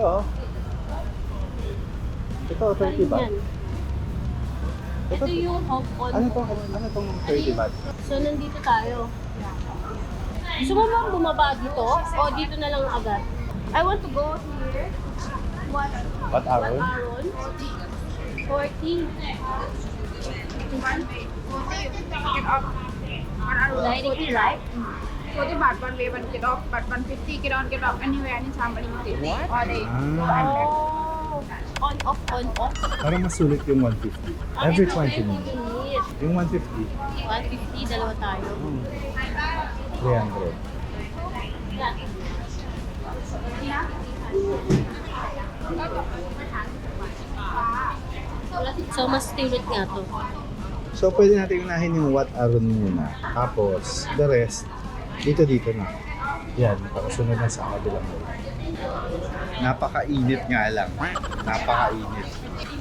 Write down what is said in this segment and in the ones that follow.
oh. Ito, 30 baht. Yan. Ito yung hop on. Ano tong 30 baht? So, nandito tayo. Gusto mo bang bumaba dito? O dito na lang agad? I want to go here. What Aron? Aron? 40. Directly, right? 40 baht one way, one get off, but 150 get on, get off anywhere anytime unlimited. What? All day. Oh. On, off, on, off. Parang mas sulit yung 150. Every 20 minutes. Yung 150. 150, dalawa tayo. 300. So, mas favorite nga to. So, pwede natin unahin yung Wat Arun muna. Tapos, the rest, dito na. Yan, pakasunod na sa kabilang road. Napakainit nga lang. Napakainit.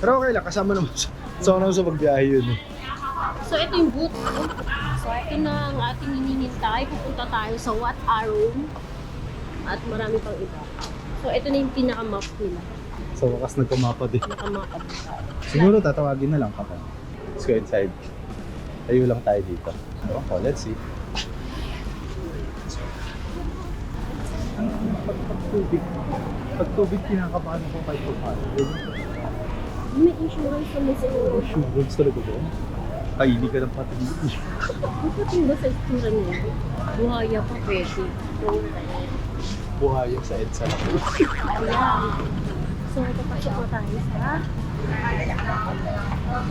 Pero okay lang, kasama naman sa pagbiyahe yun. So, ito yung booth. So, ito na ang ating hinihintay. Pupunta tayo sa Wat Arun. At marami pang iba. So, ito na yung pinaka-map nila. Sa wakas nagkamapa din. Pinaka-map. Siguro tatawagin na lang kapag. Let's go inside. Tayo lang tayo dito. Okay, let's see. Pag tubig kinakabahan ako kahit pa paano. May insurance naman sa iyo. Insurance talaga ba? Kaili ka ng pating. Bakit ba sa istura niya? Buhaya pa pwede. Buhaya sa EDSA na po. Ayan. So, papasok po tayo sa...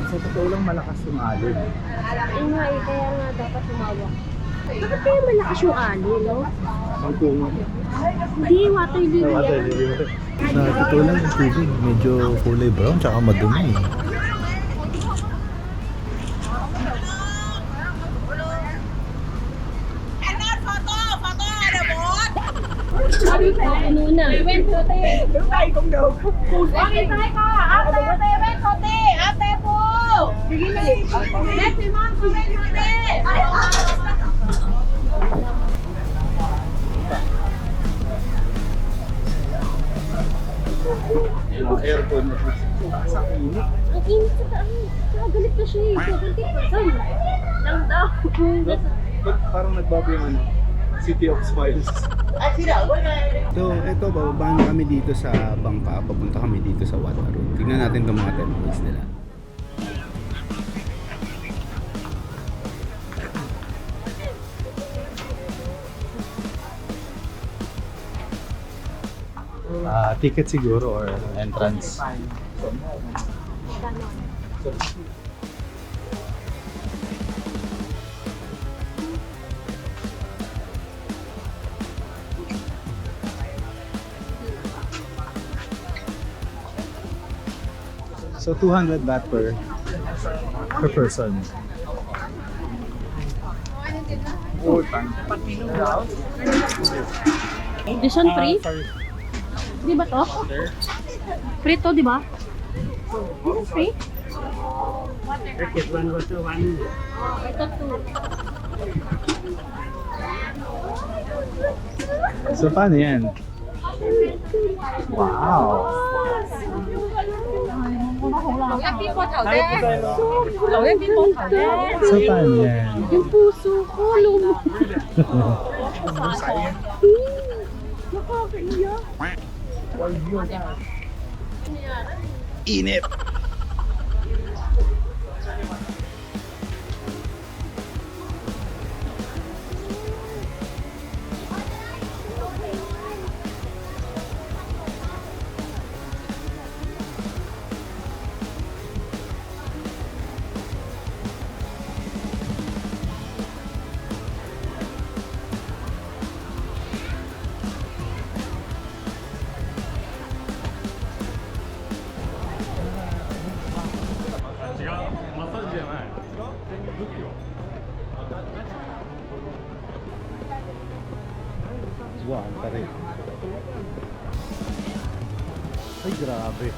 Sa totoo lang malakas yung alon. Ayun nga eh, kaya nga dapat humawak. Bakit kaya malakas yung alon, no? Ang tungo. Hindi, water lily yan. Sa totoo lang yung tubig, medyo kulay brown tsaka madumi. Ano na? Yung aircon na sa init. Ang init sa taas. Galit na siya eh. 70% lang daw. Parang nagbago yung ano, City of Smiles. So, ito, bababa na kami dito sa bangka. Papunta kami dito sa Wat Arun. Tingnan natin itong mga temples nila. Ticket siguro or entrance. So 200 baht per person. This one free? Di ba to? Free to, di ba? This is free? Ito two. So paano yan? Wow! So paano yan? Yung puso ko, lumo. Nakakaiyak. Init! Wow, ang tarik. Ay, grabe.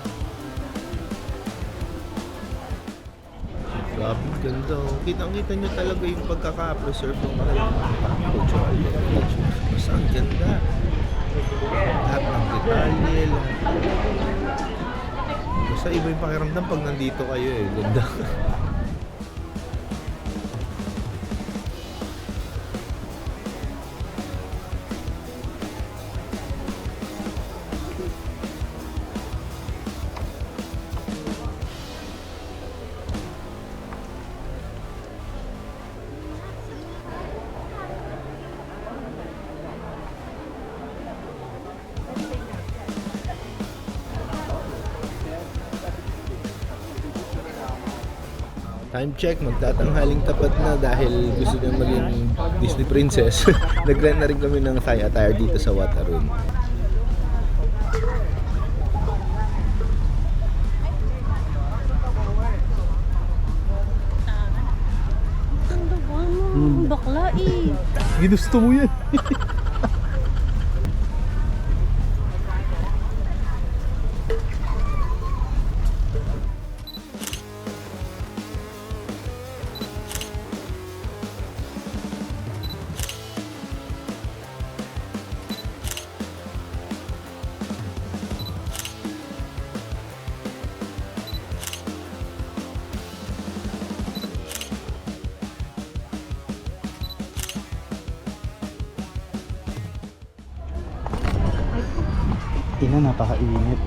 Grabe, ganda. Kitang-kita nyo talaga yung pagkaka-preserve ng mga cultural heritage. Mas ang ganda. Lahat ng detalye, lahat. Basta iba yung pakiramdam pag nandito kayo eh. Ganda. Time check, magtatanghaling tapat na dahil gusto niya maging Disney princess. Nag-rent na rin kami ng Thai attire dito sa Wat Arun. Ganda ba mo? Bakla eh. Ginusto mo yan. Ina, napakainit.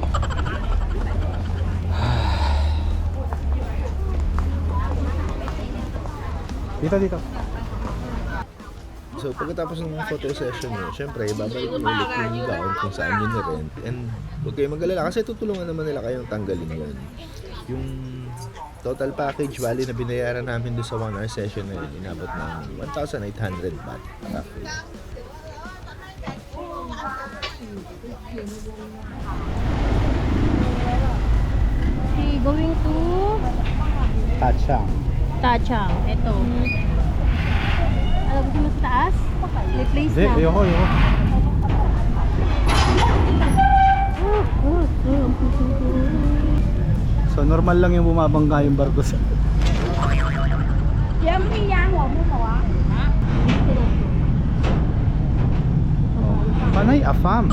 Dito. So pagkatapos ng photo session nyo, syempre babalik mo ulit yung gown kung saan nyo na-rent. And huwag kayong mag-alala kasi tutulungan naman nila kayong tanggalin yun. Yung total package value na binayaran namin doon sa 1 hour session na yun, inabot ng 1,800 baht. Roughly. Okay, going to Tachang. Tachang. Ito. Alam mo sa taas? May place Hindi, na. ayoko. So normal lang yung bumabangga yung barko sa... Panay afam.